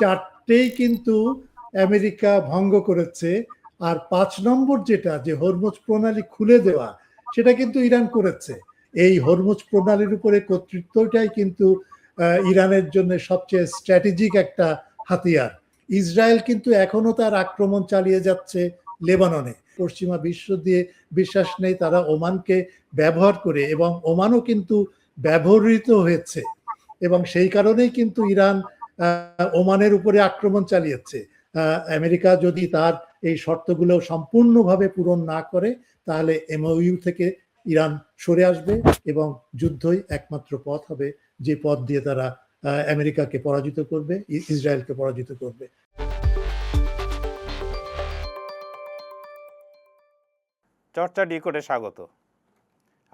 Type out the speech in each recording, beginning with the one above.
চারটেই কিন্তু আমেরিকা ভঙ্গ করেছে। আর 5 নম্বর যেটা, যে হরমুজ প্রণালী খুলে দেওয়া, সেটা কিন্তু ইরান করেছে। এই হরমুজ প্রণালীর উপরে কর্তৃত্বটাই কিন্তু ইরানের জন্য সবচেয়ে স্ট্র্যাটেজিক একটা হাতিয়ার। ইসরায়েল কিন্তু এখনো তার আক্রমণ চালিয়ে যাচ্ছে লেবাননে। পশ্চিমা বিশ্ব দিয়ে বিশ্বাস নেই, তারা ওমানকে ব্যবহার করে, এবং ওমানও কিন্তু ব্যবহৃত হয়েছে, এবং সেই কারণেই কিন্তু ইরান ওমানের উপরে আক্রমণ চালিয়েছে। আমেরিকা যদি তার এই শর্তগুলো সম্পূর্ণভাবে পূরণ না করে, তাহলে এমওইউ থেকে ইরান সরে আসবে, এবং যুদ্ধই একমাত্র পথ হবে, যে পথ দিয়ে তারা আমেরিকাকে পরাজিত করবে, ইসরায়েলকে পরাজিত করবে। চর্চা ডিকোডে স্বাগত।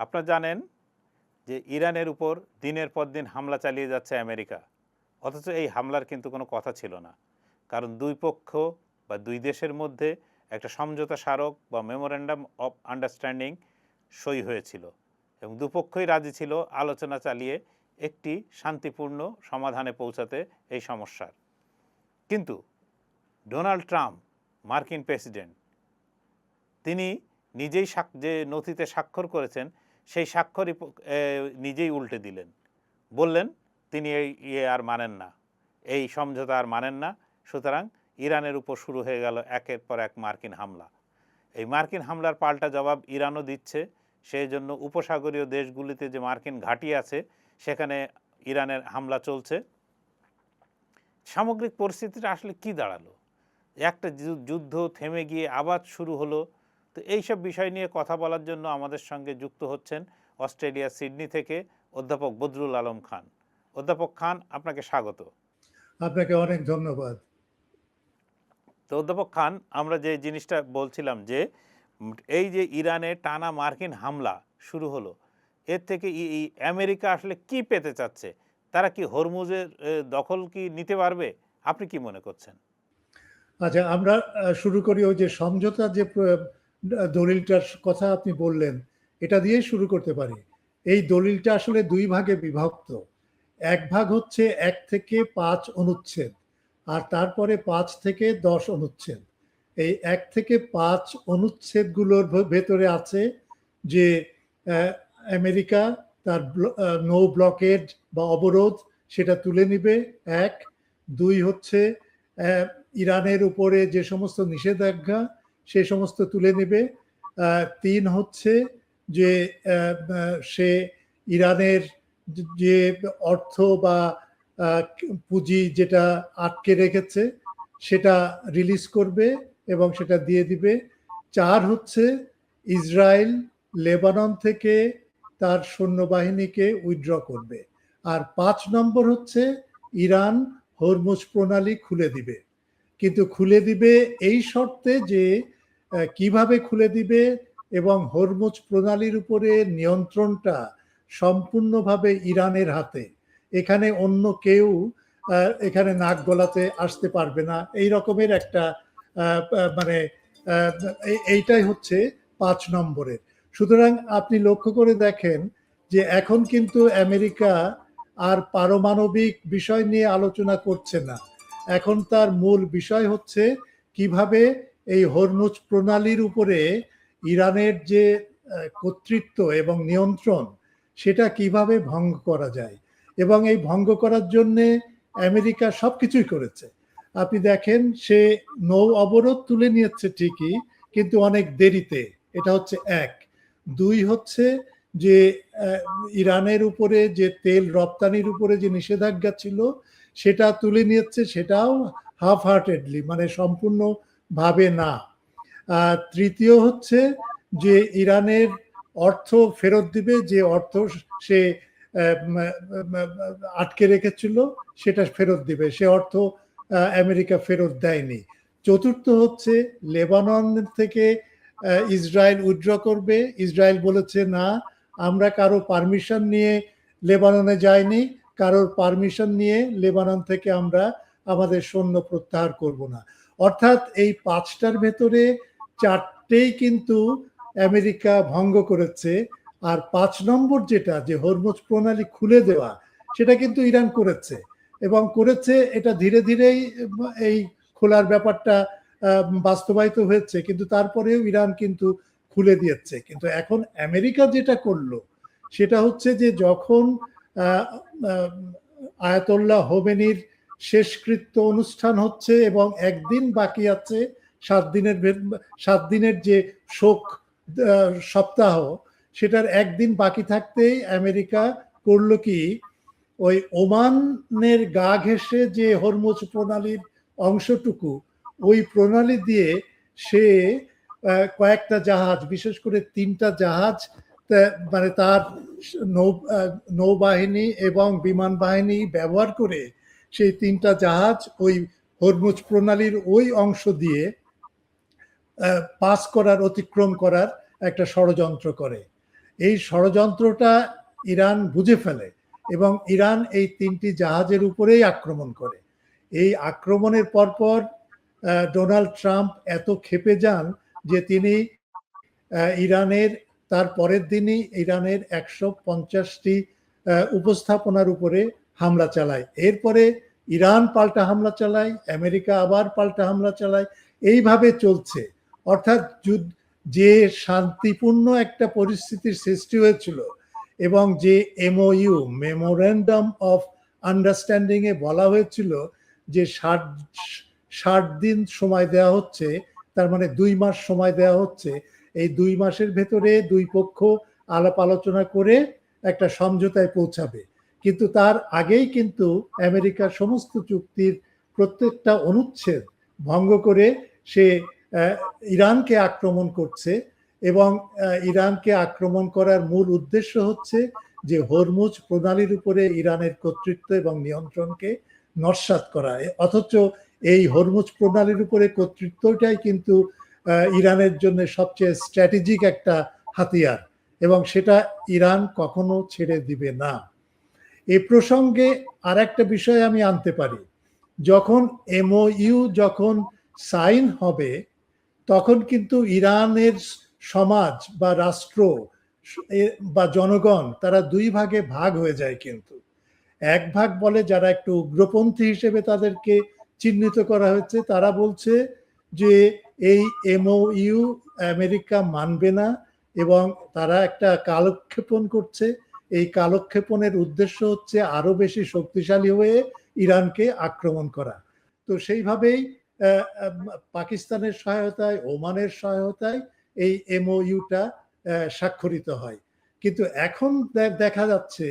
আপনারা জানেন যে ইরানের উপর দিনের পর দিন হামলা চালিয়ে যাচ্ছে আমেরিকা, অথচ এই হামলার কিন্তু কোনো কথা ছিল না, কারণ দুই পক্ষ বা দুই দেশের মধ্যে একটা সমঝোতা স্মারক বা মেমোরেন্ডাম অফ আন্ডারস্ট্যান্ডিং সই হয়েছিল, এবং দুপক্ষই রাজি ছিল আলোচনা চালিয়ে একটি শান্তিপূর্ণ সমাধানে পৌঁছাতে এই সমস্যার। কিন্তু ডোনাল্ড ট্রাম্প, মার্কিন প্রেসিডেন্ট, তিনি নিজেই যে নথিতে স্বাক্ষর করেছেন, সেই স্বাক্ষরই নিজেই উল্টে দিলেন, বললেন তিনি এই আর মানেন না, এই সমঝোতা আর মানেন না। সুতরাং ইরানের উপর শুরু হয়ে গেল একের পর এক মার্কিন হামলা। এই মার্কিন হামলার পাল্টা জবাব ইরানও দিচ্ছে। সেই জন্য উপসাগরীয় দেশগুলিতে যে মার্কিন ঘাঁটি আছে, সেখানে ইরানের হামলা চলছে। সামগ্রিক পরিস্থিতিটা আসলে কি দাঁড়ালো? একটা যুদ্ধ থেমে গিয়ে আবার শুরু হলো। তো এইসব বিষয় নিয়ে কথা বলার জন্য আমাদের সঙ্গে যুক্ত হচ্ছেন অস্ট্রেলিয়ার সিডনি থেকে অধ্যাপক বদরুল আলম খান। অধ্যাপক খান, আপনাকে স্বাগত। আপনাকে অনেক ধন্যবাদ। তো অধ্যাপক খান, আমরা যে জিনিসটা বলছিলাম যে এই যে ইরানে টানা মার্কিন হামলা শুরু হলো, এর থেকে আমেরিকা আসলে কি পেতে চাচ্ছে? তারা কি হরমুজের দখল কি নিতে পারবে? আপনি কি মনে করছেন? আচ্ছা, আমরা শুরু করি ওই যে সমঝোতা যে দলিলটার কথা আপনি বললেন, এটা দিয়ে শুরু করতে পারি। এই দলিলটা আসলে দুই ভাগে বিভক্ত। এক ভাগ হচ্ছে 1 থেকে 5 অনুচ্ছেদ, আর তারপরে 5 থেকে 10 অনুচ্ছেদ। এই 1 থেকে 5 অনুচ্ছেদগুলোর ভেতরে আছে যে আমেরিকা তার নো ব্লকেড বা অবরোধ সেটা তুলে নিবে, 1। 2 হচ্ছে ইরানের উপরে যে সমস্ত নিষেধাজ্ঞা সে সমস্ত তুলে নেবে। 3 হচ্ছে যে সে ইরানের যে অর্থ বা পুঁজি যেটা আটকে রেখেছে সেটা রিলিজ করবে এবং সেটা দিয়ে দিবে। 4 হচ্ছে ইসরায়েল লেবানন থেকে তার সৈন্যবাহিনীকে উইথড্র করবে। আর 5 নম্বর হচ্ছে ইরান হরমুজ প্রণালী খুলে দিবে। কিন্তু খুলে দিবে এই শর্তে যে কিভাবে খুলে দিবে, এবং হরমুজ প্রণালীর উপরে নিয়ন্ত্রণটা সম্পূর্ণভাবে ইরানের হাতে। এখানে অন্য কেউ এখানে নাক গলাতে আসতে পারবে না, এই রকমের একটা মানে এইটাই হচ্ছে 5 নম্বরের। সুতরাং আপনি লক্ষ্য করে দেখেন যে এখন কিন্তু আমেরিকা আর পারমাণবিক বিষয় নিয়ে আলোচনা করছে না। এখন তার মূল বিষয় হচ্ছে কিভাবে এই হরমুজ প্রণালীর উপরে ইরানের যে কর্তৃত্ব এবং নিয়ন্ত্রণ সেটা কিভাবে ভঙ্গ করা যায়, এবং এই ভঙ্গ করার জন্য আমেরিকা সবকিছুই করেছে। আপনি দেখেন সে নৌ অবরোধ তুলে নিয়েছে ঠিকই, কিন্তু অনেক দেরিতে। এটা হচ্ছে 1। 2 হচ্ছে যে ইরানের উপরে যে তেল রপ্তানির উপরে যে নিষেধাজ্ঞা ছিল সেটা তুলে নিয়েছে, সেটাও হাফ হার্টেডলি, মানে সম্পূর্ণ ভাবে না। তৃতীয় হচ্ছে যে ইরানের অর্থ ফেরত দিবে, যে অর্থ সে আটকে রেখেছিল সেটা ফেরত দিবে, সে অর্থ আমেরিকা ফেরত দেয়নি। চতুর্থ হচ্ছে লেবানন থেকে ইসরায়েল উইথড্র করবে। ইসরায়েল বলেছে না, আমরা কারো পারমিশন নিয়ে লেবাননে যাইনি, কারোর পারমিশন নিয়ে লেবানন থেকে আমরা আমাদের সৈন্য প্রত্যাহার করব না। অর্থাৎ এই 5টার ভেতরে 4টেই কিন্তু আমেরিকা ভঙ্গ করেছে। আর 5 নম্বর যেটা, যে হরমুজ প্রণালী খুলে দেওয়া, সেটা কিন্তু ইরান করেছে। এবং করেছে, এটা ধীরে ধীরেই এই খোলার ব্যাপারটা বাস্তবায়িত হয়েছে, কিন্তু তারপরেও ইরান কিন্তু খুলে দিয়েছে। কিন্তু এখন আমেরিকা যেটা করলো সেটা হচ্ছে যে যখন আয়াতুল্লাহ হোমেনির শেষকৃত্য অনুষ্ঠান হচ্ছে এবং একদিন বাকি আছে 7 দিনের যে শোক সপ্তাহ, সেটার একদিন বাকি থাকতেই আমেরিকা করলো কি, ওই ওমানের গা ঘেঁষে যে হরমুজ প্রণালীর অংশটুকু, ওই প্রণালী দিয়ে সে কয়েকটা জাহাজ, বিশেষ করে 3টা জাহাজ, মানে তার নৌবাহিনী এবং বিমান বাহিনী ব্যবহার করে সেই 3টা জাহাজ ওই হরমুজ প্রণালীর ওই অংশ দিয়ে পাস করার, অতিক্রম করার একটা ষড়যন্ত্র করে। এই ষড়যন্ত্রটা ইরান বুঝে ফেলে এবং ইরান এই 3টি জাহাজের উপরেই আক্রমণ করে। এই আক্রমণের পরপর ডোনাল্ড ট্রাম্প এত ক্ষেপে যান যে তিনি ইরানের, তার পরের দিনই ইরানের 150টি উপস্থাপনার উপরে হামলা চালায়। এরপরে ইরান পাল্টা হামলা চালায়, আমেরিকা আবার পাল্টা হামলা চালায়, এইভাবে চলছে। অর্থাৎ যে শান্তিপূর্ণ একটা পরিস্থিতির সৃষ্টি হয়েছিল এবং যে MOU, মেমোরেন্ডাম অফ আন্ডারস্ট্যান্ডিং এ বলা হয়েছিল যে 60 দিন সময় দেওয়া হচ্ছে, তার মানে 2 মাস সময় দেওয়া হচ্ছে, এই 2 মাসের ভেতরে দুই পক্ষ আলাপ আলোচনা করে একটা সমঝোতায় পৌঁছাবে। কিন্তু তার আগেই কিন্তু আমেরিকা সমস্ত চুক্তির প্রত্যেকটা অনুচ্ছেদ ভঙ্গ করে সে ইরানকে আক্রমণ করছে এবং ইরানকে আক্রমণ করার মূল উদ্দেশ্য হচ্ছে যে হরমুজ প্রণালীর উপরে ইরানের কর্তৃত্ব এবং নিয়ন্ত্রণকে নস্যাৎ করা। অথচ এই হরমুজ প্রণালীর উপরে কর্তৃত্বটাই কিন্তু ইরানের জন্য সবচেয়ে স্ট্র্যাটেজিক একটা হাতিয়ার এবং সেটা ইরান কখনো ছেড়ে দিবে না। এই প্রসঙ্গে আর একটা বিষয় আমি আনতে পারি, যখন MOU যখন সাইন হবে তখন কিন্তু ইরানের সমাজ বা রাষ্ট্র বা জনগণ তারা 2 ভাগে ভাগ হয়ে যায়। কিন্তু এক ভাগ বলে, যারা একটু উগ্রপন্থী হিসেবে তাদেরকে চিহ্নিত করা হয়েছে, তারা বলছে যে এই MOU আমেরিকা মানবে না এবং তারা একটা কালক্ষেপণ করছে। এই কালক্ষেপণের উদ্দেশ্য হচ্ছে আরো বেশি শক্তিশালী হয়ে ইরানকে আক্রমণ করা। তো সেইভাবেই পাকিস্তানের সহায়তায়, ওমানের সহায়তায় এই MOU-টা স্বাক্ষরিত হয়। কিন্তু এখন দেখা যাচ্ছে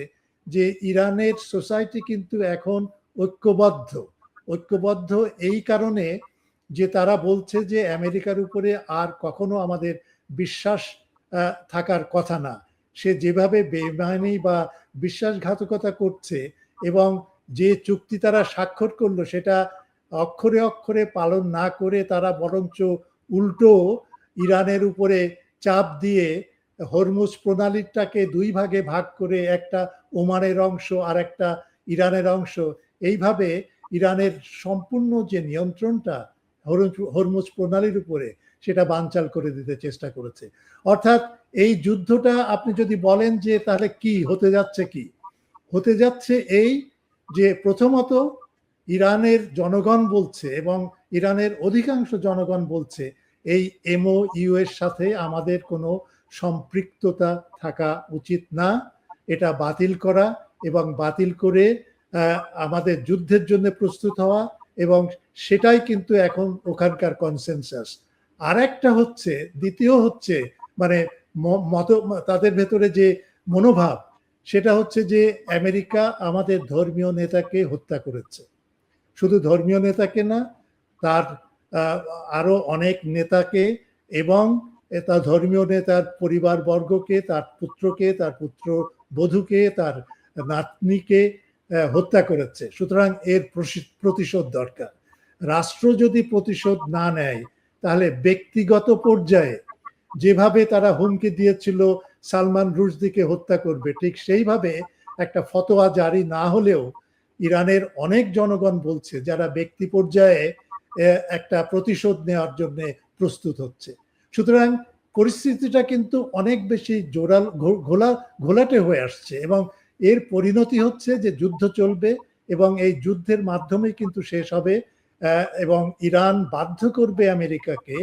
যে ইরানের সোসাইটি কিন্তু এখন ঐক্যবদ্ধ এই কারণে যে তারা বলছে যে আমেরিকার উপরে আর কখনো আমাদের বিশ্বাস থাকার কথা না। সে যেভাবে বেইমানি বা বিশ্বাসঘাতকতা করছে এবং যে চুক্তি তারা স্বাক্ষর করলো সেটা অক্ষরে অক্ষরে পালন না করে তারা বরঞ্চ উল্টো ইরানের উপরে চাপ দিয়ে হরমুজ প্রণালীটাকে 2 ভাগে ভাগ করে, একটা ওমানের অংশ আর একটা ইরানের অংশ, এইভাবে ইরানের সম্পূর্ণ যে নিয়ন্ত্রণটা হরমুজ প্রণালীর উপরে সেটা বানচাল করে দিতে চেষ্টা করেছে। অর্থাৎ এই যুদ্ধটা আপনি যদি বলেন যে তাহলে কি হতে যাচ্ছে, কি হতে যাচ্ছে, এই যে প্রথমত ইরানের জনগণ বলছে এবং ইরানের অধিকাংশ জনগণ বলছে এই MOU এর সাথে আমাদের কোনো সম্পৃক্ততা থাকা উচিত না, এটা বাতিল করা এবং বাতিল করে আমাদের যুদ্ধের জন্য প্রস্তুত হওয়া, এবং সেটাই কিন্তু এখন ওখানকার কনসেনসাস। আর একটা হচ্ছে, দ্বিতীয় হচ্ছে মানে তাদের ভেতরে যে মনোভাব, সেটা হচ্ছে যে আমেরিকা আমাদের ধর্মীয় নেতাকে হত্যা করেছে। শুধু ধর্মীয় নেতাকে না, তার আরো অনেক নেতাকে এবং তার ধর্মীয় নেতার পরিবারবর্গকে, তার পুত্রকে, তার পুত্র বধূকে, তার নাতনিকে হত্যা করেছে। সুতরাং এর প্রতিশোধ দরকার। রাষ্ট্র যদি প্রতিশোধ না নেয় তাহলে ব্যক্তিগত পর্যায়ে যেভাবে তারা হুমকি দিয়েছিল সালমান রুশদিকে হত্যা করবে, ঠিক সেইভাবে একটা ফতোয়া জারি না হলেও ইরানের অনেক জনগণ বলছে যারা ব্যক্তি পর্যায়ে একটা প্রতিশোধ নেওয়ার জন্য প্রস্তুত হচ্ছে। সুতরাং পরিস্থিতিটা কিন্তু অনেক বেশি ঘোলাটে হয়ে আসছে এবং এর পরিণতি হচ্ছে যে যুদ্ধ চলবে এবং এই যুদ্ধের মাধ্যমে কিন্তু শেষ হবে। এবং ইরান বাধ্য করবে আমেরিকাকে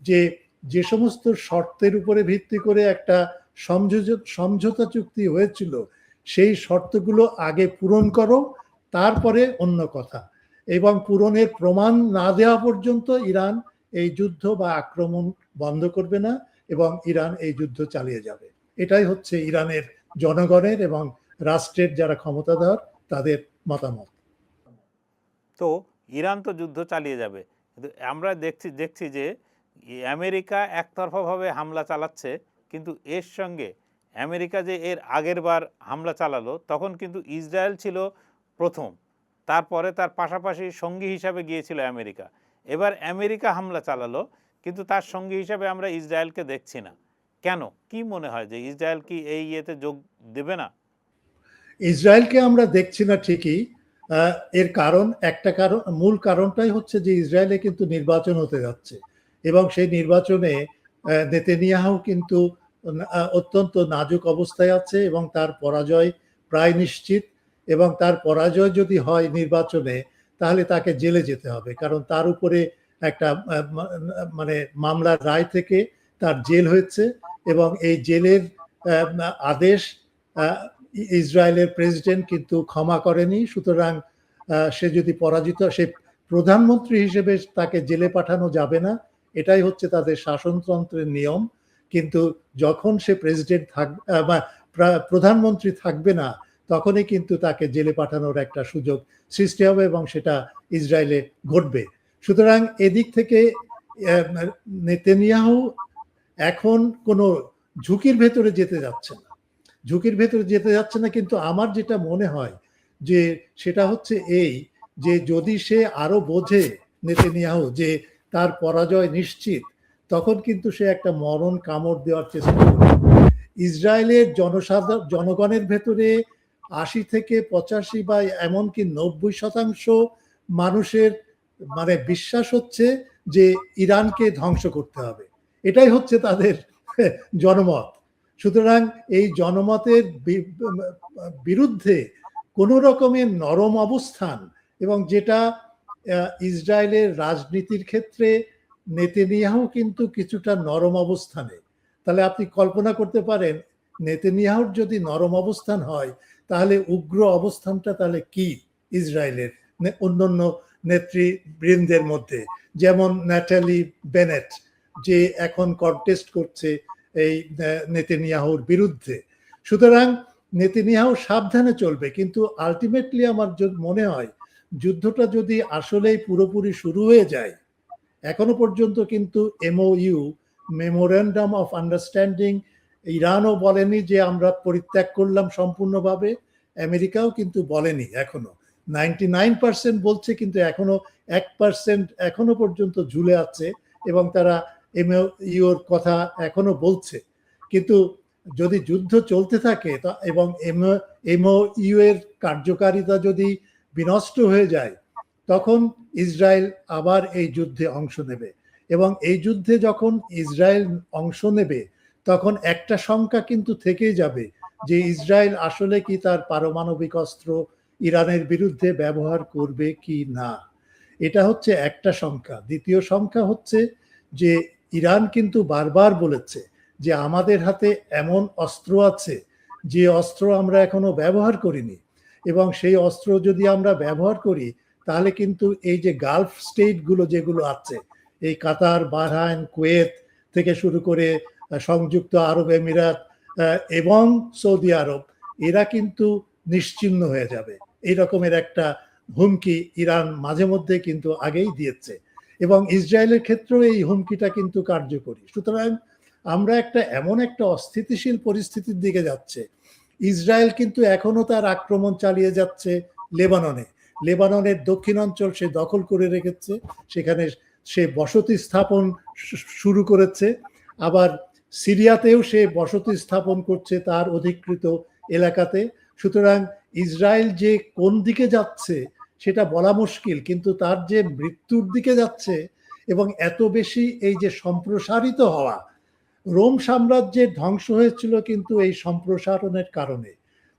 যে যে সমস্ত শর্তের উপরে ভিত্তি করে একটা সমঝোতা চুক্তি হয়েছিল সেই শর্তগুলো আগে পূরণ করো, তারপরে অন্য কথা। এবং পূরণের প্রমাণ না দেওয়া পর্যন্ত ইরান এই যুদ্ধ বা আক্রমণ বন্ধ করবে না এবং ইরান এই যুদ্ধ চালিয়ে যাবে। এটাই হচ্ছে ইরানের জনগণের এবং রাষ্ট্রের যারা ক্ষমতাধর তাদের মতামত। তো ইরান তো যুদ্ধ চালিয়ে যাবে, কিন্তু আমরা দেখছি যে আমেরিকা একতরফাভাবে হামলা চালাচ্ছে, কিন্তু এর সঙ্গে আমেরিকা যে এর আগের বার হামলা চালালো তখন কিন্তু ইসরায়েল ছিল প্রথম, তারপরে তার পাশাপাশি সঙ্গী হিসাবে গিয়েছিল আমেরিকা। এবার আমেরিকা হামলা চালালো, কিন্তু তার সঙ্গী হিসাবে আমরা ইসরায়েলকে দেখছি না। কেন, কি মনে হয় যে ইসরায়েল কি এই ইয়েতে যোগ দেবে না? ইসরায়েলকে আমরা দেখছি না ঠিকই, এর কারণ একটা কারণ, মূল কারণটাই হচ্ছে যে ইসরায়েলে কিন্তু নির্বাচন হতে যাচ্ছে এবং সেই নির্বাচনে নেতানিয়াহু কিন্তু অত্যন্ত নাজুক অবস্থায় আছে এবং তার পরাজয় প্রায় নিশ্চিত। এবং তার পরাজয় যদি হয় নির্বাচনে, তাহলে তাকে জেলে যেতে হবে, কারণ তার উপরে একটা মানে মামলার রায় থেকে তার জেল হয়েছে এবং এই জেলের আদেশ ইসরায়েলের প্রেসিডেন্ট কিন্তু ক্ষমা করেনি। সুতরাং সে যদি পরাজিত, সে প্রধানমন্ত্রী হিসেবে তাকে জেলে পাঠানো যাবে না, এটাই হচ্ছে তাদের শাসনতন্ত্রের নিয়ম। কিন্তু যখন সে প্রেসিডেন্ট বা প্রধানমন্ত্রী থাকবে না, তখনই কিন্তু তাকে জেলে পাঠানোর একটা সুযোগ সৃষ্টি হবে এবং সেটা ইসরায়েলে ঘটবে। সুতরাং এদিক থেকে নেতানিয়াহু এখন কোনো ঝুঁকির ভেতরে যেতে যাচ্ছে না, কিন্তু আমার যেটা মনে হয় যে সেটা হচ্ছে এই, যে যদি সে আরো বোঝে নেতানিয়াহু যে তার পরাজয় নিশ্চিত, তখন কিন্তু সে একটা মরণ কামড় দেওয়ার চেষ্টা করবে। ইসরায়েলের জনগণের ভেতরে ৮০ থেকে ৮৫ বা এমনকি ৯০% মানুষের মানে বিশ্বাস হচ্ছে যে ইরানকে ধ্বংস করতে হবে, এটাই হচ্ছে তাদের জনমত। সুতরাং এই জনমতের বিরুদ্ধে কোনো রকমের নরম অবস্থান, এবং যেটা ইসরায়েলের রাজনীতির ক্ষেত্রে নেতানিয়াহু কিন্তু কিছুটা নরম অবস্থানে। তাহলে আপনি কল্পনা করতে পারেন নেতানিয়াহুর যদি নরম অবস্থান হয়, তাহলে উগ্র অবস্থানটা তাহলে কি ইসরায়েলের অন্যান্য নেতৃবৃন্দের মধ্যে, যেমন ন্যাটালি বেনেট, যে এখন কন্টেস্ট করছে এই নেতানিয়াহুর বিরুদ্ধে। সুতরাং নেতানিয়াহু সাবধানে চলবে, কিন্তু আলটিমেটলি আমার মনে হয় যুদ্ধটা যদি আসলেই পুরোপুরি শুরু হয়ে যায়, এখনো পর্যন্ত কিন্তু MOU, মেমোরেন্ডাম অফ আন্ডারস্ট্যান্ডিং, ইরানও বলেনি যে আমরা পরিত্যাগ করলাম সম্পূর্ণভাবে, আমেরিকাও কিন্তু বলেনি এখনো। 99% বলছে, কিন্তু এখনো 1% এখনো পর্যন্ত ঝুলে আছে এবং তারা MOUর কথা এখনো বলছে। কিন্তু যদি যুদ্ধ চলতে থাকে এবং MOU এর কার্যকারিতা যদি বিনষ্ট হয়ে যায়, তখন ইসরায়েল আবার এই যুদ্ধে অংশ নেবে এবং এই যুদ্ধে যখন ইসরায়েল অংশ নেবে, তখন একটা শঙ্কা কিন্তু থেকেই যাবে যে ইসরায়েল আসলে কি তার পারমাণবিক অস্ত্র ইরানের বিরুদ্ধে ব্যবহার করবে কি না। এটা হচ্ছে একটা শঙ্কা। দ্বিতীয় শঙ্কা হচ্ছে যে ইরান কিন্তু বারবার বলেছে যে আমাদের হাতে এমন অস্ত্র আছে যে অস্ত্র আমরা এখনো ব্যবহার করিনি, এবং সেই অস্ত্র যদি আমরা ব্যবহার করি, তাহলে কিন্তু এই যে গালফ স্টেটগুলো যেগুলো আছে, এই কাতার, বাহরাইন, কুয়েত থেকে শুরু করে সংযুক্ত আরব আমিরাত এবং সৌদি আরব, এরা কিন্তু নিশ্চিহ্ন হয়ে যাবে। এই রকমের একটা হুমকি ইরান মাঝে মধ্যে কিন্তু আগেই দিয়েছে এবং ইসরায়েলের ক্ষেত্রেও এই হুমকিটা কিন্তু কার্যকরী। সুতরাং আমরা এমন একটা অস্থিতিশীল পরিস্থিতির দিকে যাচ্ছে। ইসরায়েল কিন্তু এখনো তার আক্রমণ চালিয়ে যাচ্ছে লেবাননের দক্ষিণাঞ্চল সে দখল করে রেখেছে, সেখানে সে বসতি স্থাপন শুরু করেছে। আবার সিরিয়াতেও সে বসতি স্থাপন করছে তার অধিকৃত এলাকাতে। সুতরাং ইসরায়েল যে কোন দিকে যাচ্ছে সেটা বলা মুশকিল, কিন্তু তার যে মৃত্যুর দিকে যাচ্ছে এবং এত বেশি এই যে সম্প্রসারিত হওয়া, রোম সাম্রাজ্যের ধ্বংস হয়েছিল কিন্তু এই সম্প্রসারণের কারণে।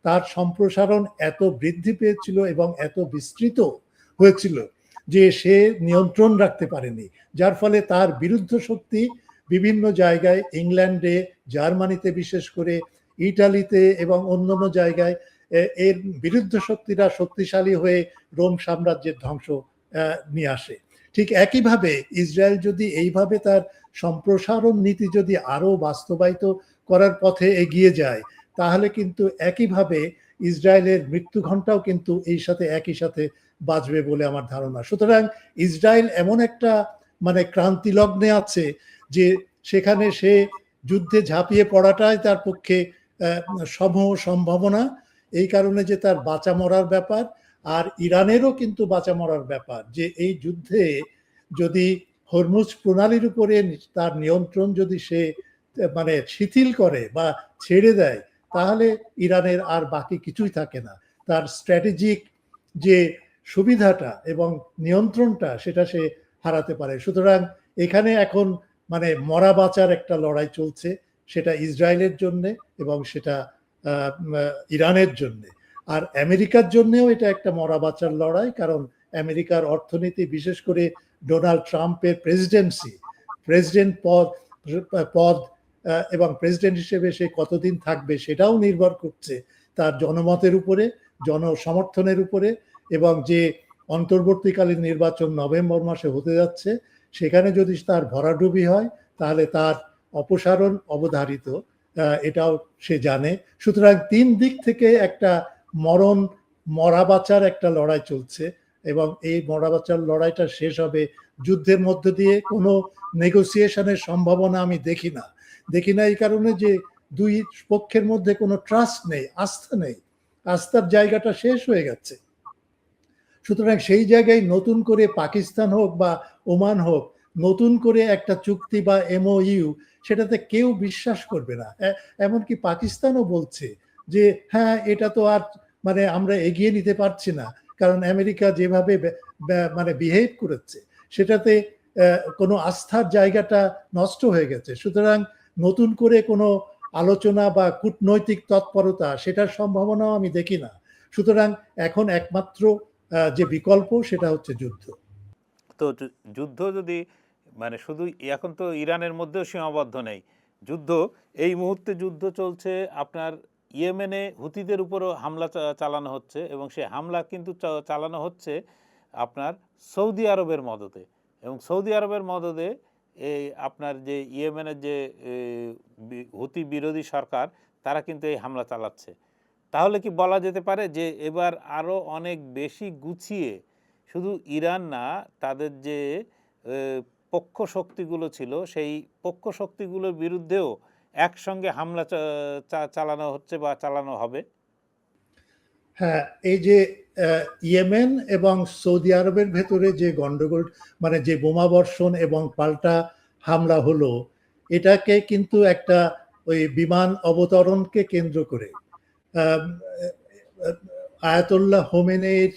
তার সম্প্রসারণ এত বৃদ্ধি পেয়েছিল এবং এত বিস্তৃত হয়েছিল যে সে নিয়ন্ত্রণ রাখতে পারেনি, যার ফলে তার বিরুদ্ধ শক্তি বিভিন্ন জায়গায়, ইংল্যান্ডে, জার্মানিতে, বিশেষ করে ইটালিতে এবং অন্যান্য জায়গায় এর বিরুদ্ধ শক্তিরা শক্তিশালী হয়ে রোম সাম্রাজ্যের ধ্বংস নিয়ে আসে। ঠিক একইভাবে ইসরায়েল যদি এইভাবে তার সম্প্রসারণ নীতি যদি আরো বাস্তবায়িত করার পথে এগিয়ে যায়, তাহলে কিন্তু একইভাবে ইসরায়েলের মৃত্যু ঘণ্টাও কিন্তু একই সাথে বাজবে বলে আমার ধারণা। সুতরাং ইসরায়েল এমন একটা মানে ক্রান্তি লগ্নে আছে যে সেখানে সে যুদ্ধে ঝাঁপিয়ে পড়াটাই তার পক্ষে সম্ভাবনা, এই কারণে যে তার বাঁচা মরার ব্যাপার। আর ইরানেরও কিন্তু বাঁচা মরার ব্যাপার, যে এই যুদ্ধে যদি হরমুজ প্রণালীর উপরে তার নিয়ন্ত্রণ যদি সে মানে শিথিল করে বা ছেড়ে দেয়, তাহলে ইরানের আর বাকি কিছুই থাকে না। তার স্ট্র্যাটেজিক যে সুবিধাটা এবং নিয়ন্ত্রণটা সেটা সে হারাতে পারে। সুতরাং এখানে এখন মানে মরা বাঁচার একটা লড়াই চলছে, সেটা ইসরায়েলের জন্য এবং সেটা ইরানের জন্য। আর আমেরিকার জন্যও এটা একটা মরা বাঁচার লড়াই, কারণ আমেরিকার অর্থনীতি, বিশেষ করে ডোনাল্ড ট্রাম্পের প্রেসিডেন্ট পদ এবং প্রেসিডেন্ট হিসেবে সে কতদিন থাকবে সেটাও নির্ভর করছে তার জনমতের উপরে, জনসমর্থনের উপরে। এবং যে অন্তর্বর্তীকালীন নির্বাচন নভেম্বর মাসে হতে যাচ্ছে, সেখানে যদি তার ভরাডুবি হয় তাহলে তার অপসারণ অবধারিত, এটাও সে জানে। সুতরাং তিন দিক থেকে একটা মরা বাঁচার একটা লড়াই চলছে, এবং এই মরা বাঁচার লড়াইটা শেষ হবে যুদ্ধের মধ্য দিয়ে। কোনো নেগোসিয়েশনের সম্ভাবনা আমি দেখি না। এই কারণে যে দুই পক্ষের মধ্যে কোনো ট্রাস্ট নেই, আস্থা নেই, আস্থার জায়গাটা শেষ হয়ে গেছে। সুতরাং সেই জায়গায় নতুন করে পাকিস্তান হোক বা ওমান হোক, নতুন করে একটা চুক্তি বা MOU, সেটাতে কেউ বিশ্বাস করবে না। এমনকি পাকিস্তানও বলছে যে হ্যাঁ, এটা তো আর মানে আমরা এগিয়ে নিতে পারছি না, কারণ আমেরিকা যেভাবে মানে বিহেভ করেছে সেটাতে কোনো আস্থার জায়গাটা নষ্ট হয়ে গেছে। সুতরাং নতুন করে কোনো আলোচনা বা কূটনৈতিক তৎপরতা, সেটার সম্ভাবনাও আমি দেখি না। সুতরাং এখন একমাত্র যে বিকল্প সেটা হচ্ছে যুদ্ধ। তো যুদ্ধ যদি মানে শুধু এখন তো ইরানের মধ্যেও সীমাবদ্ধ নেই যুদ্ধ, এই মুহূর্তে যুদ্ধ চলছে আপনার ইয়েমেনে, হুতিদের উপরও হামলা চালানো হচ্ছে, এবং সেই হামলা কিন্তু চালানো হচ্ছে আপনার সৌদি আরবের মদদে। এবং সৌদি আরবের মদদে এই আপনার যে ইয়েমেনের যে হুতি বিরোধী সরকার, তারা কিন্তু এই হামলা চালাচ্ছে। তাহলে কি বলা যেতে পারে যে এবার আরও অনেক বেশি গুছিয়ে, শুধু ইরান না, তাদের যে পক্ষ শক্তিগুলো ছিল সেই পক্ষ শক্তিগুলোর বিরুদ্ধেও একসঙ্গে হামলা চালানো হচ্ছে বা চালানো হবে? হ্যাঁ, এই যে ইয়েমেন এবং সৌদি আরবের ভেতরে যে গন্ডগোল, মানে যে বোমা বর্ষণ এবং পাল্টা হামলা হলো, এটাকে কিন্তু একটা ওই বিমান অবতরণকে কেন্দ্র করে আয়াতুল্লাহ হোমেনির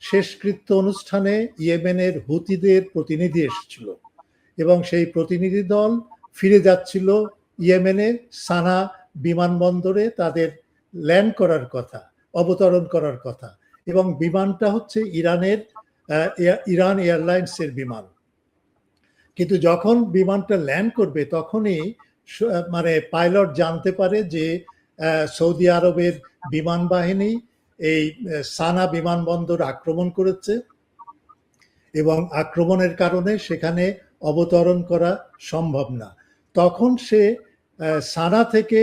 শেষকৃত্য অনুষ্ঠানে ইয়েমেনের হুতিদের প্রতিনিধি এসেছিল, এবং সেই প্রতিনিধি দল ফিরে যাচ্ছিল ইয়েমেনের সানা বিমানবন্দরে, তাদের ল্যান্ড করার কথা, অবতরণ করার কথা। এবং বিমানটা হচ্ছে ইরান এয়ারলাইন্সের বিমান। কিন্তু যখন বিমানটা ল্যান্ড করবে তখনই মানে পাইলট জানতে পারে যে সৌদি আরবের বিমান বাহিনী এই সানা বিমানবন্দর আক্রমণ করেছে, এবং আক্রমণের কারণে সেখানে অবতরণ করা সম্ভব না। তখন সে সানা থেকে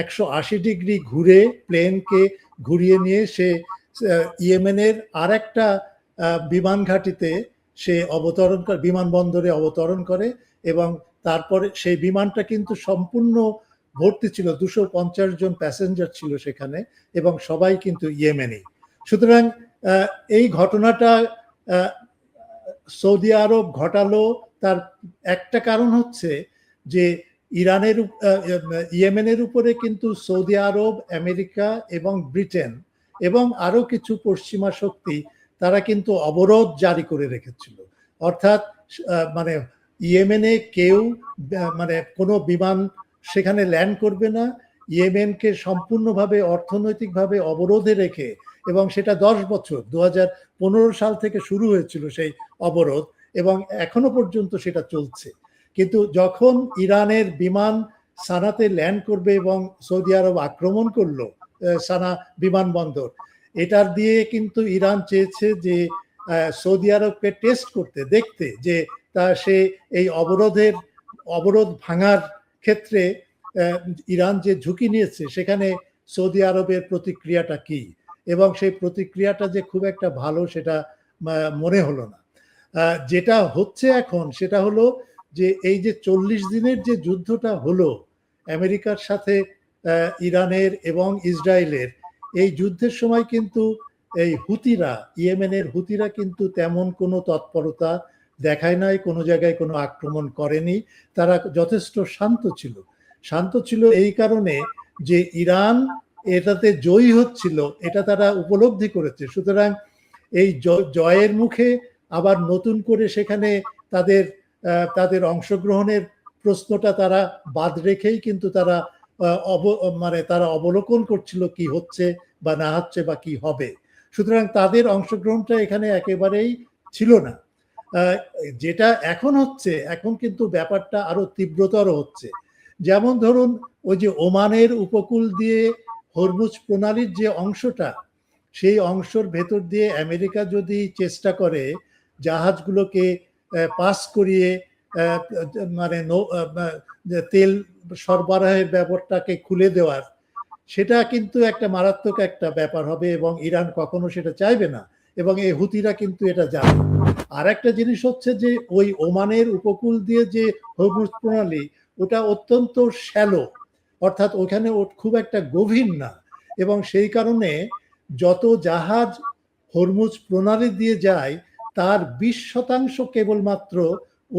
180 ডিগ্রি ঘুরে প্লেনকে ঘুরিয়ে নিয়ে সে ইয়েমেনের আর একটা বিমান ঘাঁটিতে সে বিমানবন্দরে অবতরণ করে, এবং তারপরে সেই বিমানটা কিন্তু সম্পূর্ণ ভর্তি ছিল, 250 জন প্যাসেঞ্জার ছিল সেখানে, এবং সবাই কিন্তু ইয়েমেনি। সুতরাং এই ঘটনাটা সৌদি আরব ঘটালো, তার একটা কারণ হচ্ছে যে ইয়েমেনের উপরে কিন্তু সৌদি আরব, আমেরিকা এবং ব্রিটেন এবং আরো কিছু পশ্চিমা শক্তি, তারা কিন্তু অবরোধ জারি করে রেখেছিল। অর্থাৎ মানে ইয়েমেনে কেউ মানে কোনো বিমান সেখানে ল্যান্ড করবে না, ইয়েমেনকে সম্পূর্ণভাবে অর্থনৈতিকভাবে অবরোধে রেখে, এবং সেটা 10 বছর 2015 সাল থেকে শুরু হয়েছিল সেই অবরোধ, এবং এখনো পর্যন্ত সেটা চলছে। কিন্তু যখন ইরানের বিমান সানাতে ল্যান্ড করবে এবং সৌদি আরব আক্রমণ করলো সানা বিমানবন্দর, এটার দিয়ে কিন্তু ইরান চেয়েছে যে সৌদি আরবকে টেস্ট করতে, দেখতে যে সে এই অবরোধ ভাঙার ক্ষেত্রে ইরান যে ঝুঁকি নিয়েছে সেখানে সৌদি আরবের প্রতিক্রিয়াটা কি, এবং সেই প্রতিক্রিয়াটা যে খুব একটা ভালো সেটা মনে হলো না। যেটা হচ্ছে এখন সেটা হলো যে এই যে 40 দিনের যে যুদ্ধটা হলো আমেরিকার সাথে ইরানের এবং ইসরায়েলের, এই যুদ্ধের সময় কিন্তু এই হুতিরা, ইয়েমেনের হুতিরা কিন্তু তেমন কোনো তৎপরতা দেখায় নাই, কোনো জায়গায় কোনো আক্রমণ করেনি। তারা যথেষ্ট শান্ত ছিল এই কারণে যে ইরান এটাতে জয়ী হচ্ছিল, এটা তারা উপলব্ধি করেছে। সুতরাং এই জয়ের মুখে আবার নতুন করে সেখানে তাদের অংশগ্রহণের প্রশ্নটা তারা বাদ রেখেই কিন্তু তারা তারা অবলোকন করছিল কি হচ্ছে বা না হচ্ছে বা কি হবে। সুতরাং তাদের অংশগ্রহণটা এখানে একেবারেই ছিল না। যেটা এখন হচ্ছে, এখন কিন্তু ব্যাপারটা আরো তীব্রতর হচ্ছে। যেমন ধরুন ওই যে ওমানের উপকূল দিয়ে হরমুজ প্রণালীর যে অংশটা, সেই অংশের ভেতর দিয়ে আমেরিকা যদি চেষ্টা করে জাহাজগুলোকে পাস করিয়ে তেল সরবরাহের ব্যাপারটাকে খুলে দেওয়ার, সেটা কিন্তু একটা মারাত্মক একটা ব্যাপার হবে এবং ইরান কখনো সেটা চাইবে না, এবং এই হুতিরা কিন্তু এটা জানে। আর একটা জিনিস হচ্ছে যে ওই ওমানের উপকূল দিয়ে যে হরমুজ প্রণালী, ওটা অত্যন্ত শ্যালো, অর্থাৎ ওখানে খুব একটা গভীর না, এবং সেই কারণে যত জাহাজ হরমুজ প্রণালী দিয়ে যায় তার 20% কেবলমাত্র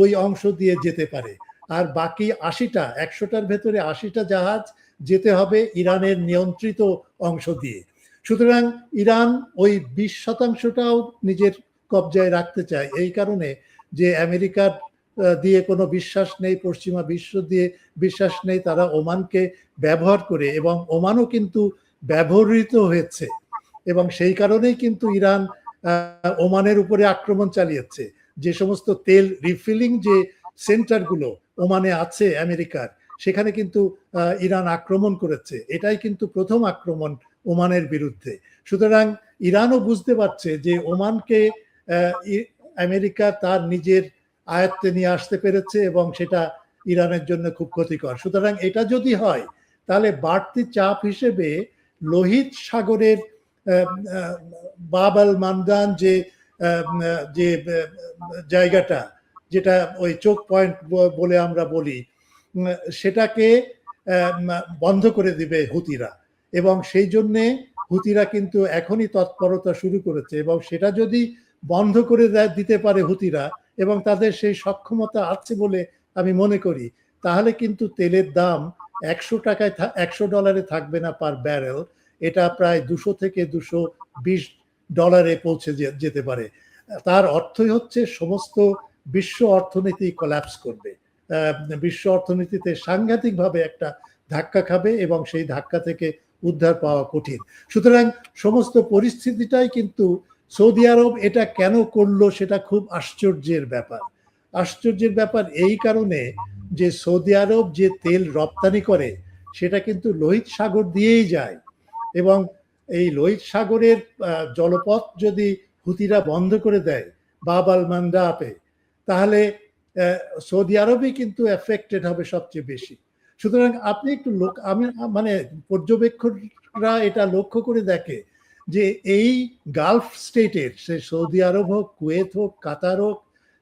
ওই অংশ দিয়ে যেতে পারে, আর বাকি 80টা, 100টার ভেতরে 80টা জাহাজ যেতে হবে ইরানের নিয়ন্ত্রিত অংশ দিয়ে। সুতরাং ইরান ওই 20%টাও নিজের কবজায় রাখতে চায়, এই কারণে যে আমেরিকার দিয়ে কোনো বিশ্বাস নেই, পশ্চিমা বিশ্ব দিয়ে বিশ্বাস নেই, তারা ওমানকে ব্যবহার করে, এবং ওমানও কিন্তু ব্যবহৃত হয়েছে, এবং সেই কারণেই কিন্তু ইরান ওমানের উপরে আক্রমণ চালিয়েছে। যে সমস্ত তেল রিফিলিং যে সেন্টারগুলো ওমানে আছে আমেরিকার, সেখানে কিন্তু ইরান আক্রমণ করেছে। এটাই কিন্তু প্রথম আক্রমণ ওমানের বিরুদ্ধে। সুতরাং ইরানও বুঝতে পারছে যে ওমানকে আমেরিকা তার নিজের আয়ত্তে নিয়ে আসতে পেরেছে, এবং সেটা ইরানের জন্য খুব ক্ষতিকর। সুতরাং এটা যদি হয় তাহলে বাড়তি চাপ হিসেবে লোহিত সাগরের বাব আল মানদান যে জায়গাটা, যেটা ওই চোক পয়েন্ট বলে আমরা বলি, সেটাকে বন্ধ করে দিবে হুতিরা, এবং সেই জন্যে হুতিরা কিন্তু এখনই তৎপরতা শুরু করেছে, এবং সেটা যদি বন্ধ করে দিতে পারে হুতিরা, এবং তাদের সেই সক্ষমতা আছে বলে আমি মনে করি, তাহলে কিন্তু তেলের দাম $100 থাকবে না পার ব্যারেল, এটা প্রায় 200 থেকে $220 পৌঁছে যেতে পারে। তার অর্থই হচ্ছে সমস্ত বিশ্ব অর্থনীতি কোল্যাপস করবে, বিশ্ব অর্থনীতিতে সাংঘাতিকভাবে একটা ধাক্কা খাবে, এবং সেই ধাক্কা থেকে উদ্ধার পাওয়া কঠিন। সুতরাং সমস্ত পরিস্থিতিটাই কিন্তু, সৌদি আরব এটা কেন করলো সেটা খুব আশ্চর্যের ব্যাপার এই কারণে যে সৌদি আরব যে তেল রপ্তানি করে সেটা কিন্তু লোহিত সাগর দিয়েই যায়, এবং এই লোহিত সাগরের জলপথ যদি হুতিরা বন্ধ করে দেয় বাব আল মান্দাবে, তাহলে সৌদি আরবই কিন্তু এফেক্টেড হবে সবচেয়ে বেশি। সুতরাং আপনি একটু পর্যবেক্ষকরা এটা লক্ষ্য করে দেখে যে এই গালফ স্টেটের, সে সৌদি আরব হোক, কুয়েত হোক, কাতার হোক,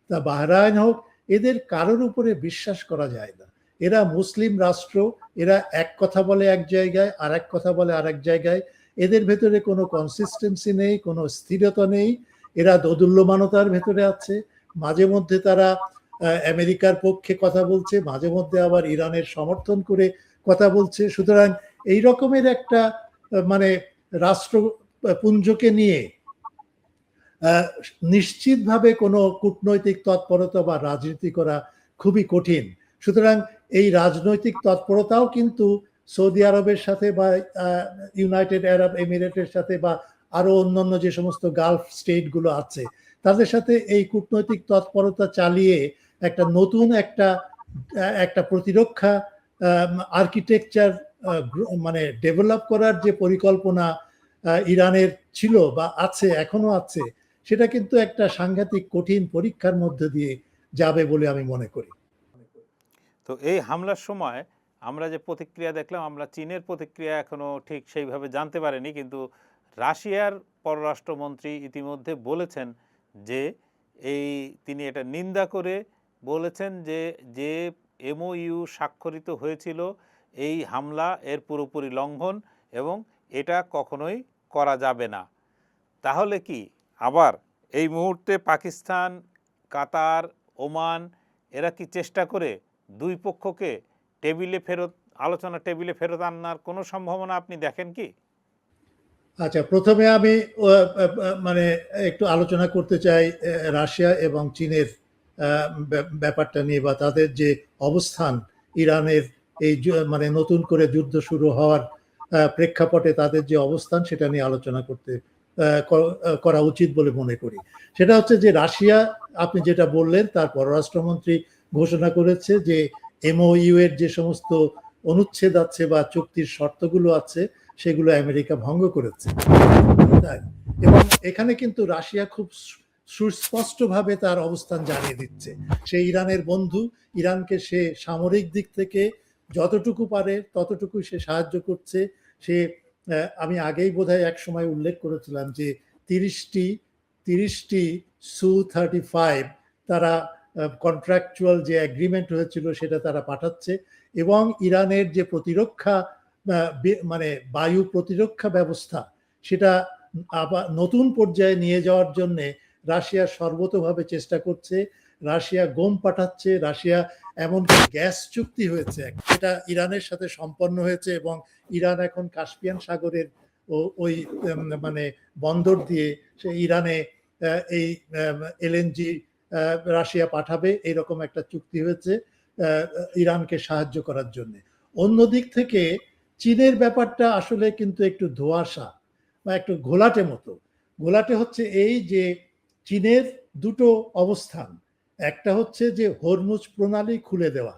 তা বাহরাইন হোক, এদের কারোর উপরে বিশ্বাস করা যায় না। এরা মুসলিম রাষ্ট্র, এরা এক কথা বলে এক জায়গায়, আর এক কথা বলে আরেক জায়গায়, এদের ভেতরে কোনো কনসিস্টেন্সি নেই, কোনো স্থিরতা নেই, এরা দোদুল্যমানতার ভেতরে আছে। মাঝে মধ্যে তারা আমেরিকার পক্ষে কথা বলছে, মাঝে মধ্যে আবার ইরানের সমর্থন করে কথা বলছে। সুতরাং এই রকমের একটা রাষ্ট্রপুঞ্জকে নিয়ে নিশ্চিতভাবে কোনো কূটনৈতিক তৎপরতা বা রাজনীতি করা খুবই কঠিন। সুতরাং এই রাজনৈতিক তৎপরতাও কিন্তু সৌদি আরবের সাথে বা ইউনাইটেড আরব এমিরেটের সাথে বা আরো অন্যান্য যে সমস্ত গালফ স্টেটগুলো আছে তাদের সাথে এই কূটনৈতিক তৎপরতা চালিয়ে একটা নতুন একটা প্রতিরক্ষা আর্কিটেকচার মানে ডেভেলপ করার যে পরিকল্পনা ইরানের ছিল বা আছে, এখনো আছে, সেটা কিন্তু একটা সাংঘাতিক কঠিন পরীক্ষার মধ্যে দিয়ে যাবে বলে আমি মনে করি। তো এই হামলার সময় আমরা যে প্রতিক্রিয়া দেখলাম, আমরা চীনের প্রতিক্রিয়া এখনো ঠিক সেইভাবে জানতে পারিনি, কিন্তু রাশিয়ার পররাষ্ট্রমন্ত্রী ইতিমধ্যে বলেছেন যে তিনি এটা নিন্দা করে বলেছেন যে যে এমওইউ স্বাক্ষরিত হয়েছিল এই হামলা এর পুরোপুরি লঙ্ঘন এবং এটা কখনোই করা যাবে না। তাহলে কি আবার এই মুহূর্তে পাকিস্তান, কাতার, ওমান এরা কি চেষ্টা করে দুই পক্ষকে আলোচনা টেবিলে ফেরত আনার কোনো সম্ভাবনা আপনি দেখেন কি? আচ্ছা, প্রথমে আমি মানে একটু আলোচনা করতে চাই রাশিয়া এবং চীনের ব্যাপারটা নিয়ে, বা তাদের যে অবস্থান ইরানের এই মানে নতুন করে যুদ্ধ শুরু হওয়ার প্রেক্ষাপটে তাদের যে অবস্থান সেটা নিয়ে আলোচনা করা উচিত বলে মনে করি। সেটা হচ্ছে যে রাশিয়া, আপনি যেটা বললেন, তার পররাষ্ট্রমন্ত্রী ঘোষণা করেছে যে এমওইউ এর যে সমস্ত অনুচ্ছেদ আছে বা চুক্তির শর্তগুলো আছে সেগুলো আমেরিকা ভঙ্গ করেছে। এবং এখানে কিন্তু রাশিয়া খুব সুস্পষ্টভাবে তার অবস্থান জানিয়ে দিচ্ছে। সে ইরানের বন্ধু, ইরানকে সে সামরিক দিক থেকে যতটুকু পারে ততটুকু সে সাহায্য করছে। সে আমি আগেই বোধহয় এক সময় উল্লেখ করেছিলাম যে 30টি Su-35 তারা কন্ট্রাকচুয়াল যে এগ্রিমেন্ট হয়েছিল সেটা তারা পাঠাচ্ছে, এবং ইরানের যে প্রতিরক্ষা মানে বায়ু প্রতিরক্ষা ব্যবস্থা সেটা আবার নতুন পর্যায়ে নিয়ে যাওয়ার জন্য রাশিয়া সর্বতোভাবে চেষ্টা করছে। রাশিয়া গম পাঠাচ্ছে, রাশিয়া এমনকি গ্যাস চুক্তি হয়েছে, এটা ইরানের সাথে সম্পন্ন হয়েছে, এবং ইরান এখন কাস্পিয়ান সাগরের ওই মানে বন্দর দিয়ে সে ইরানে এই এলএনজি রাশিয়া পাঠাবে, এরকম একটা চুক্তি হয়েছে ইরানকে সাহায্য করার জন্য। অন্যদিক থেকে চীনের ব্যাপারটা আসলে কিন্তু একটু ধোঁয়াশা বা একটু ঘোলাটে মতো। ঘোলাটে হচ্ছে এই যে চীনের দুটো অবস্থান, একটা হচ্ছে যে হরমুজ প্রণালী খুলে দেওয়া,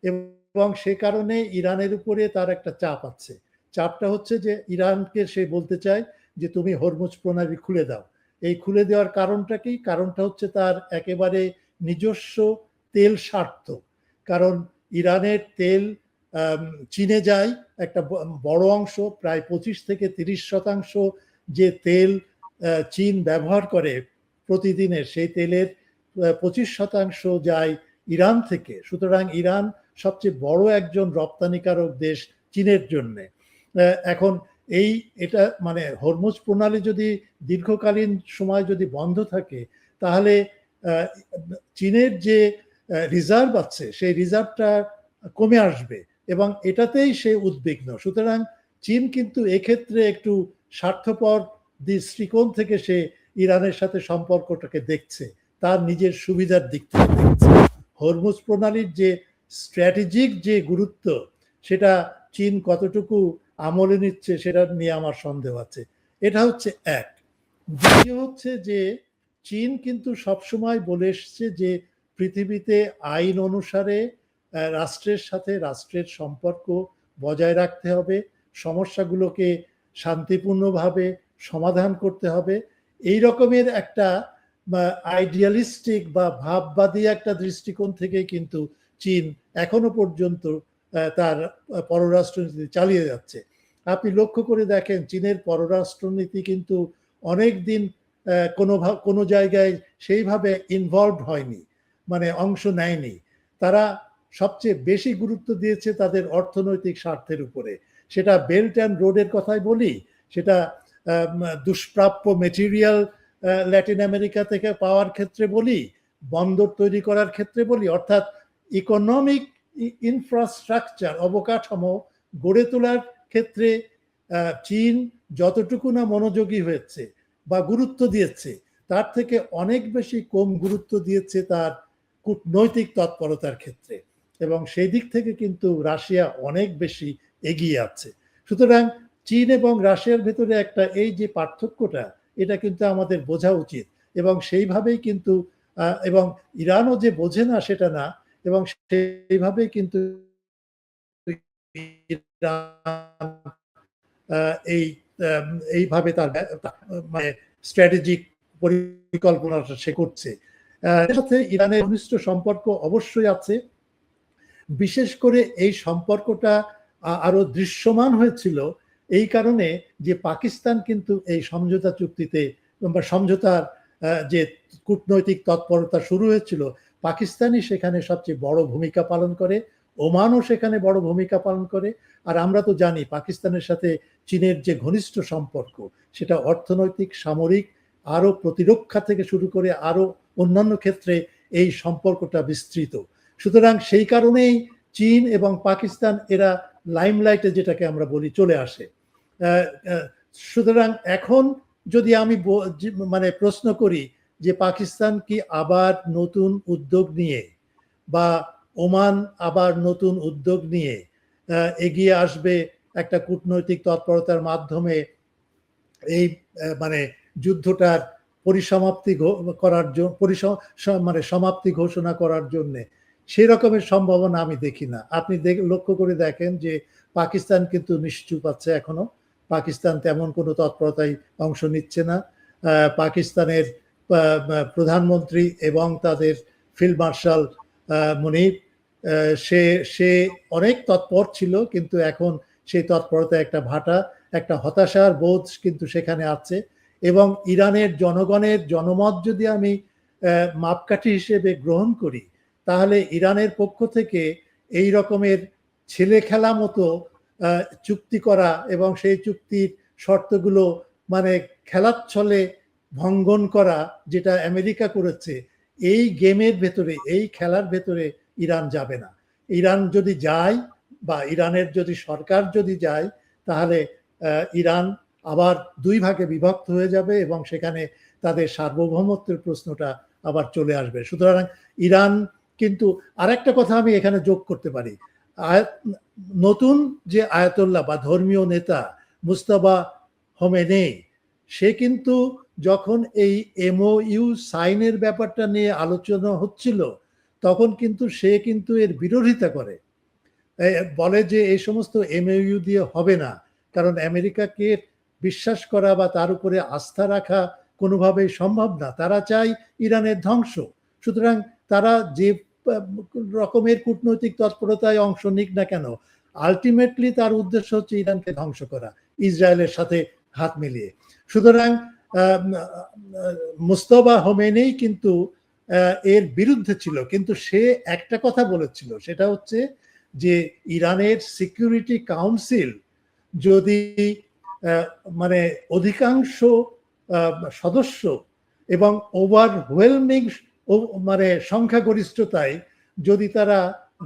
এবং সে কারণে ইরানের উপরে তার একটা চাপ আছে। চাপটা হচ্ছে যে ইরানকে সে বলতে চায় যে তুমি হরমুজ প্রণালী খুলে দাও। এই খুলে দেওয়ার কারণটা কি? কারণটা হচ্ছে তার একেবারে নিজস্ব তেল স্বার্থ। কারণ ইরানের তেল চীনে যায় একটা বড় অংশ, প্রায় 25-30% যে তেল চীন ব্যবহার করে প্রতিদিনের, সেই তেলের 25% যায় ইরান থেকে। সুতরাং ইরান সবচেয়ে বড় একজন রপ্তানিকারক দেশ চীনের জন্য। এখন এটা মানে হরমুজ প্রণালী যদি দীর্ঘকালীন সময় যদি বন্ধ থাকে, তাহলে চীনের যে রিজার্ভ আছে সেই রিজার্ভটা কমে আসবে, এবং এটাতেই সে উদ্বিগ্ন। সুতরাং চীন কিন্তু এক্ষেত্রে একটু স্বার্থপর দৃষ্টিকোণ থেকে সে ইরানের সাথে সম্পর্কটাকে দেখছে, তার নিজের সুবিধার দিক থেকে দেখছে। হরমুজ প্রণালীর যে স্ট্র্যাটেজিক যে গুরুত্ব সেটা চীন কতটুকু আমলে নিচ্ছে সেটা নিয়ে আমার সন্দেহ আছে। এটা হচ্ছে এক। দ্বিতীয় হচ্ছে যে চীন কিন্তু সবসময় বলে এসছে যে পৃথিবীতে আইন অনুসারে রাষ্ট্রের সাথে রাষ্ট্রের সম্পর্ক বজায় রাখতে হবে, সমস্যাগুলোকে শান্তিপূর্ণভাবে সমাধান করতে হবে। এই রকমের একটা আইডিয়ালিস্টিক বা ভাববাদী একটা দৃষ্টিকোণ থেকে কিন্তু চীন এখনো পর্যন্ত তার পররাষ্ট্রনীতি চালিয়ে যাচ্ছে। আপনি লক্ষ্য করে দেখেন চীনের পররাষ্ট্রনীতি কিন্তু অনেক দিন কোনো জায়গায় সেইভাবে ইনভলভ হয়নি, মানে অংশ নেয়নি। তারা সবচেয়ে বেশি গুরুত্ব দিয়েছে তাদের অর্থনৈতিক স্বার্থের উপরে। সেটা বেল্ট অ্যান্ড রোডের কথাই বলি, সেটা দুষ্প্রাপ্য মেটেরিয়াল ল্যাটিন আমেরিকা থেকে পাওয়ার ক্ষেত্রে বলি, বন্দর তৈরি করার ক্ষেত্রে বলি, অর্থাৎ ইকোনমিক ইনফ্রাস্ট্রাকচার অবকাঠামো গড়ে তোলার ক্ষেত্রে চীন যতটুকু না মনোযোগী হয়েছে বা গুরুত্ব দিয়েছে, তার থেকে অনেক বেশি কম গুরুত্ব দিয়েছে তার কূটনৈতিক তৎপরতার ক্ষেত্রে। এবং সেই দিক থেকে কিন্তু রাশিয়া অনেক বেশি এগিয়ে আছে। সুতরাং চীন এবং রাশিয়ার ভেতরে একটা এই যে পার্থক্যটা, এটা কিন্তু আমাদের বোঝা উচিত এবং সেইভাবেই কিন্তু এবং ইরানও যে বোঝে না সেটা না, এবং সেইভাবেই কিন্তু ইরান এই এইভাবে তার মানে স্ট্র্যাটেজিক পরিকল্পনাটা সে করছে। এর সাথে ইরানের ঘনিষ্ঠ সম্পর্ক অবশ্যই আছে। বিশেষ করে এই সম্পর্কটা আরো দৃশ্যমান হয়েছিল এই কারণে যে পাকিস্তান কিন্তু এই সমঝোতা চুক্তিতে বা সমঝোতার যে কূটনৈতিক তৎপরতা শুরু হয়েছিল, পাকিস্তানই সেখানে সবচেয়ে বড় ভূমিকা পালন করে, ওমানও সেখানে বড় ভূমিকা পালন করে। আর আমরা তো জানি পাকিস্তানের সাথে চীনের যে ঘনিষ্ঠ সম্পর্ক, সেটা অর্থনৈতিক, সামরিক, আরো প্রতিরক্ষা থেকে শুরু করে আরো অন্যান্য ক্ষেত্রে এই সম্পর্কটা বিস্তৃত। সুতরাং সেই কারণেই চীন এবং পাকিস্তান এরা লাইমলাইটে, যেটাকে আমরা বলি, চলে আসে। সুতরাং এখন যদি আমি মানে প্রশ্ন করি যে পাকিস্তান কি আবার নতুন উদ্যোগ নিয়ে বা ওমান আবার নতুন উদ্যোগ নিয়ে এগিয়ে আসবে একটা কূটনৈতিক তৎপরতার মাধ্যমে এই মানে যুদ্ধটার পরিসমাপ্তি করার জন্য, মানে সমাপ্তি ঘোষণা করার জন্য, সেই রকমের সম্ভাবনা আমি দেখি না। আপনি লক্ষ্য করে দেখেন যে পাকিস্তান কিন্তু নিশ্চুপ আছে এখনো। পাকিস্তান তেমন কোনো তৎপরতায় অংশ নিচ্ছে না। পাকিস্তানের প্রধানমন্ত্রী এবং তাদের ফিল্ড মার্শাল মুনির, সে সে অনেক তৎপর ছিল, কিন্তু এখন সেই তৎপরতা একটা ভাটা, একটা হতাশার বোধ কিন্তু সেখানে আছে। এবং ইরানের জনগণের জনমত যদি আমি মাপকাঠি হিসেবে গ্রহণ করি, তাহলে ইরানের পক্ষ থেকে এই রকমের ছেলে খেলা মতো চুক্তি করা এবং সেই চুক্তির শর্তগুলো মানে খেলার ছলে ভঙ্গন করা, যেটা আমেরিকা করেছে, এই গেমের ভেতরে, এই খেলার ভেতরে ইরান যাবে না। ইরান যদি যায় বা ইরানের যদি সরকার যদি যায়, তাহলে ইরান আবার দুই ভাগে বিভক্ত হয়ে যাবে এবং সেখানে তাদের সার্বভৌমত্বের প্রশ্নটা আবার চলে আসবে। সুতরাং ইরান কিন্তু আরেকটা কথা আমি এখানে যোগ করতে পারি, নতুন যে আয়াতুল্লাহ বা ধর্মীয় নেতা মুস্তাফা খোমেনি, সে কিন্তু যখন এই এমওইউ সাইনের ব্যাপারটা নিয়ে আলোচনা হচ্ছিল, তখন কিন্তু সে কিন্তু এর বিরোধিতা করে, বলে যে এই সমস্ত এমওইউ দিয়ে হবে না, কারণ আমেরিকাকে বিশ্বাস করা বা তার উপরে আস্থা রাখা কোনোভাবেই সম্ভব না। তারা চায় ইরানের ধ্বংস। সুতরাং তারা যে রকমের কূটনৈতিক তৎপরতায় অংশ নিক না কেন, আলটিমেটলি তার উদ্দেশ্য হচ্ছে ইরানকে ধ্বংস করা, ইসরায়েলের সাথে হাত মিলিয়ে। সুতরাং মুস্তাফা খোমেনি কিন্তু এর বিরুদ্ধে ছিল, কিন্তু সে একটা কথা বলেছিল, সেটা হচ্ছে যে ইরানের সিকিউরিটি কাউন্সিল যদি মানে অধিকাংশ সদস্য এবং ওভারওয়েলমিং মানে সংখ্যাগরিষ্ঠতায় যদি তারা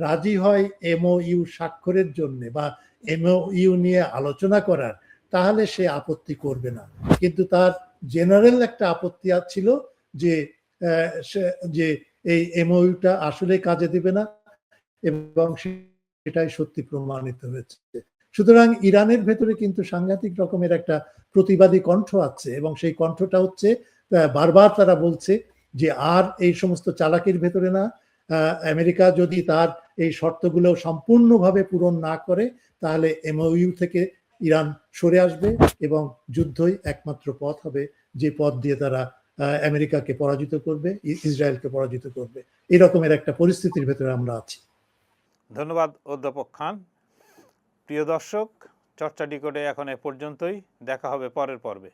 রাজি হয় এমওইউ স্বাক্ষরের জন্য বা এমওইউ নিয়ে আলোচনা করার, তাহলে সে আপত্তি করবে না। কিন্তু তার জেনারেল একটা আপত্তি ছিল যে যে এই এমওইউটা আসলে কাজে দেবে না, এবং সেটাই সত্যি প্রমাণিত হয়েছে। সুতরাং ইরানের ভেতরে কিন্তু সাংঘাতিক রকমের একটা প্রতিবাদী কণ্ঠ আছে, এবং সেই কণ্ঠটা হচ্ছে বারবার তারা বলছে যে আর এই সমস্ত চালাকির ভেতরে না। আমেরিকা যদি তার এই শর্তগুলো সম্পূর্ণভাবে পূরণ না করে, তাহলে এমওইউ থেকে ইরান সরে আসবে এবং যুদ্ধই একমাত্র পথ হবে, যে পথ দিয়ে তারা আমেরিকাকে পরাজিত করবে, ইসরায়েলকে পরাজিত করবে। এরকমের একটা পরিস্থিতির ভেতরে আমরা আছি। ধন্যবাদ অধ্যাপক খান। প্রিয় দর্শক, চর্চা ডিকোডে এখন এ পর্যন্তই। দেখা হবে পরের পর্বে।